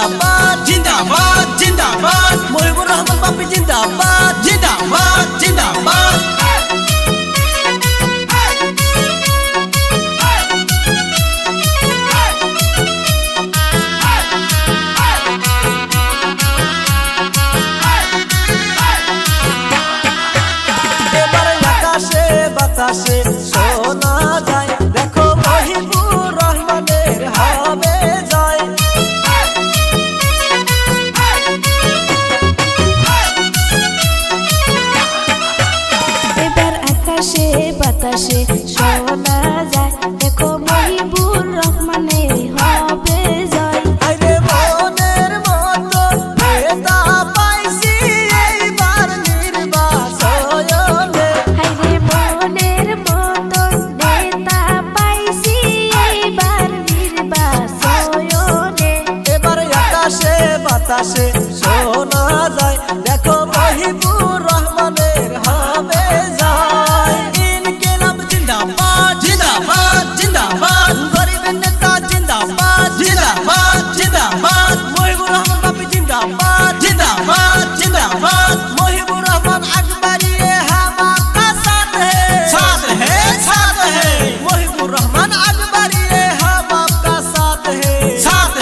जिंदाबाद जिंदाबाद जिंदाबाद मुहिबुर रहमान बापी जिंदाबाद जिंदाबाद जिंदाबाद বাতাসে শোনা যায় দেখো মহিবুর রহমানের হবে জয় এবার আকাশে বাতাসে শোনা যায় দেখো মহিবুর রহমানের হবে জয় আরে মনের মতো নেতা পাইছি এইবার নির্বাচনে হায়রে মনের মতো নেতা পাইছি এইবার নির্বাচনে এবার আকাশে বাতাসে শোনা যায় দেখো মহিবুর রহমানের হবে জয় ইনকিলাব জিন্দাবাদ জিন্দাবাদ জিন্দাবাদ গরিবের নেতা জিন্দাবাদ জিন্দাবাদ জিন্দাবাদ মহিবুর রহমান বাপি জিন্দাবাদ জিন্দাবাদ জিন্দাবাদ মহিবুর রহমান আকবরিয়ে হাওয়া কা সাথ है साथ है মহিবুর রহমান আকবরিয়ে হাওয়া কা সাথ है साथ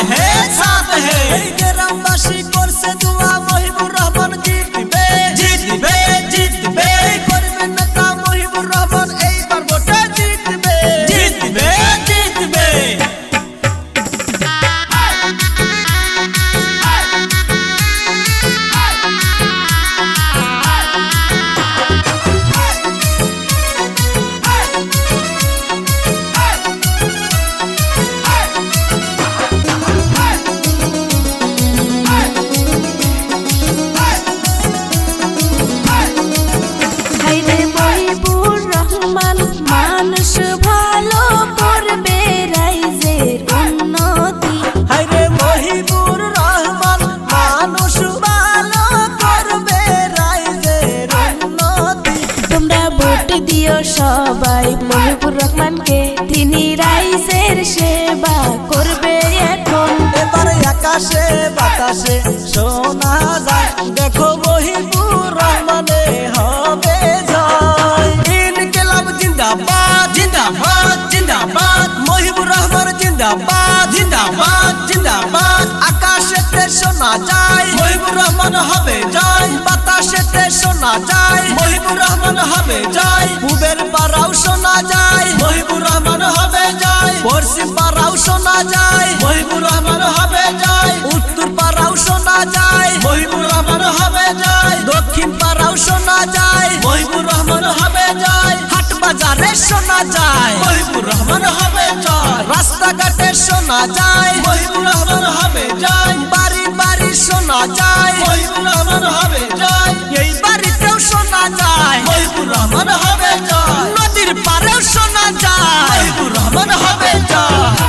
है এই গ্রামবাসী করছে দোয়া মহিবুর রহমান জিতবে জিতবে জিতবে গরিবের নেতা মহিবুর রহমান এইবার ভোটে জিতবে জিতবে জিতবে হায়রে মহিবুর রহমান মানুষ ভালো করবে রাইজের উন্নতি হায়রে মহিবুর রহমান মানুষ ভালো করবে রাইজের উন্নতি তোমরা ভোট দিও সবাই মহিবুর রহমানকে তিনি রাইজের সেবা করবে এখন এবার আকাশে বাতাসে শোনা যায় দেখো মহিবুর রহমানে হবে জয় ইনকিলাব জিন্দাবাদ জিন্দাবাদ জিন্দাবাদ মহিবুর রহমান জিন্দাবাদ জিন্দাবাদ জিন্দাবাদ আকাশেতে শোনা যায় মহিবুর রহমান হবে জয় বাতাসেতে শোনা যায় মহিবুর রহমান হবে জয় পূবের পাড়াও শোনা যায় মহিবুর রহমান হবে জয় পশ্চিম পাড়াও শোনা যায় মহিবুর রহমান হবে জয় উত্তর পাড়াও শোনা যায় মহিবুর রহমান হবে জয় দক্ষিণ পাড়াও শোনা যায় মহিবুর রহমান হবে জয় হাট বাজারে শোনা যায় মহিবুর রহমান হবে জয় রাস্তাঘাটে শোনা যায় মহিবুর রহমান হবে জয় বাড়ি বাড়ি শোনা যায় মহিবুর রহমান হবে জয় এই বাড়িতেও শোনা যায় মহিবুর রহমান হবে জয় নদীর পাড়েও শোনা যায় মহিবুর রহমান হবে জয়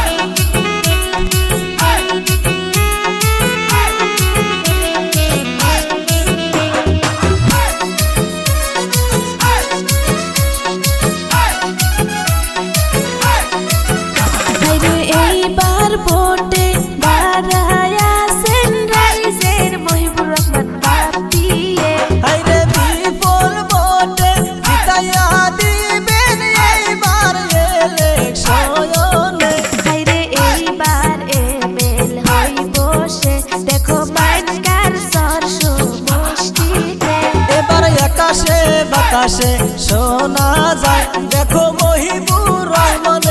হায়রে এইবার ভোটে দাঁড়ায় আছেন রাইজের মহিবুর রহমান বাপিয়ে হায়রে বিপুল ভোটে জিতাইয়া দিবেন এইবার ইলেকশনে হায়রে এইবার এমএল হই বসে দেখো মাইনকার সর সমষ্টিতে এবার আকাশে বাতাসে শোনা যায় দেখো মহিবুর রহমান